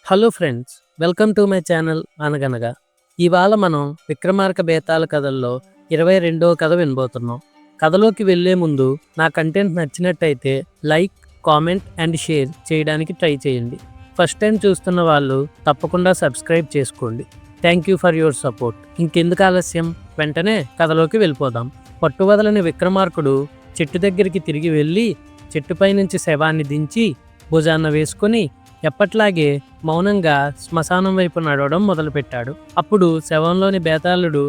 Hello friends, welcome to my channel అనగనగా. ఇవాళ మనం విక్రమార్క బేతాళ కథల్లో 22వ కథ వినబోతున్నాం. కథలోకి వెళ్ళే ముందు నా కంటెంట్ నచ్చినట్టయితే లైక్, కామెంట్ అండ్ షేర్ చేయడానికి ట్రై చేయండి. ఫస్ట్ టైం చూస్తున్న వాళ్ళు తప్పకుండా సబ్స్క్రైబ్ చేసుకోండి. Thank you for your support. ఇంకెందుకు ఆలస్యం, వెంటనే కథలోకి వెళ్ళిపోదాం. పట్టువదలని విక్రమార్కుడు చెట్టు దగ్గరికి తిరిగి వెళ్ళి చెట్టుపై నుంచి శవాన్ని దించి భుజాన్న వేసుకొని ఎప్పట్లాగే మౌనంగా శ్మశానం వైపు నడవడం మొదలుపెట్టాడు. అప్పుడు శవంలోని బేతాళుడు,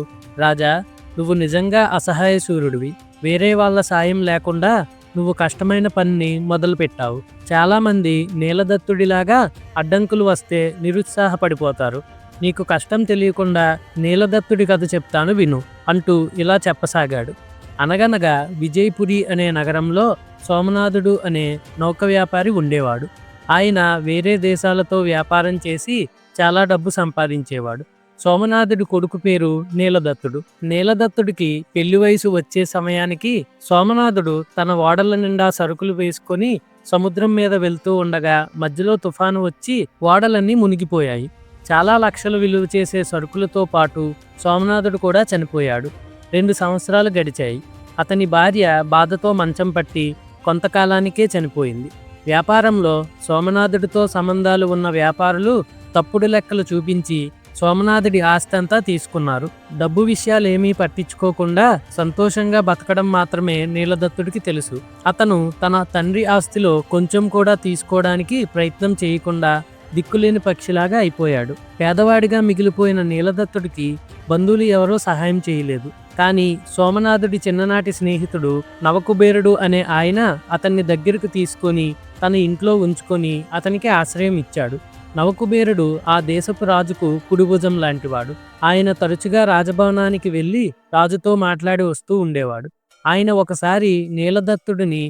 రాజా, నువ్వు నిజంగా అసహాయ సూర్యుడివి. వేరే వాళ్ళ సాయం లేకుండా నువ్వు కష్టమైన పనిని మొదలుపెట్టావు. చాలామంది నీలదత్తుడిలాగా అడ్డంకులు వస్తే నిరుత్సాహపడిపోతారు. నీకు కష్టం తెలియకుండా నీలదత్తుడి కథ చెప్తాను విను అంటూ ఇలా చెప్పసాగాడు. అనగనగా విజయపురి అనే నగరంలో సోమనాథుడు అనే నౌక వ్యాపారి ఉండేవాడు. ఆయన వేరే దేశాలతో వ్యాపారం చేసి చాలా డబ్బు సంపాదించేవాడు. సోమనాథుడి కొడుకు పేరు నీలదత్తుడు. నీలదత్తుడికి పెళ్లి వయసు వచ్చే సమయానికి సోమనాథుడు తన ఓడల నిండా సరుకులు వేసుకొని సముద్రం మీద వెళ్తూ ఉండగా మధ్యలో తుఫాను వచ్చి ఓడలన్నీ మునిగిపోయాయి. చాలా లక్షలు విలువ చేసే సరుకులతో పాటు సోమనాథుడు కూడా చనిపోయాడు. 2 సంవత్సరాలు గడిచాయి. అతని భార్య బాధతో మంచం పట్టి కొంతకాలానికే చనిపోయింది. వ్యాపారంలో సోమనాథుడితో సంబంధాలు ఉన్న వ్యాపారులు తప్పుడు లెక్కలు చూపించి సోమనాథుడి ఆస్తి అంతా తీసుకున్నారు. డబ్బు విషయాలేమీ పట్టించుకోకుండా సంతోషంగా బతకడం మాత్రమే నీలదత్తుడికి తెలుసు. అతను తన తండ్రి ఆస్తిలో కొంచెం కూడా తీసుకోవడానికి ప్రయత్నం చేయకుండా దిక్కులేని పక్షిలాగా అయిపోయాడు. పేదవాడిగా మిగిలిపోయిన నీలదత్తుడికి బంధువులు ఎవరో సహాయం చేయలేదు. కానీ సోమనాథుడి చిన్ననాటి స్నేహితుడు నవకుబేరుడు అనే ఆయన అతన్ని దగ్గరకు తీసుకొని తన ఇంట్లో ఉంచుకొని అతనికి ఆశ్రయం ఇచ్చాడు. నవకుబేరుడు ఆ దేశపు రాజుకు కుడిభుజం లాంటివాడు. ఆయన తరచుగా రాజభవనానికి వెళ్ళి రాజుతో మాట్లాడి వస్తూ ఉండేవాడు. ఆయన ఒకసారి నీలదత్తుడిని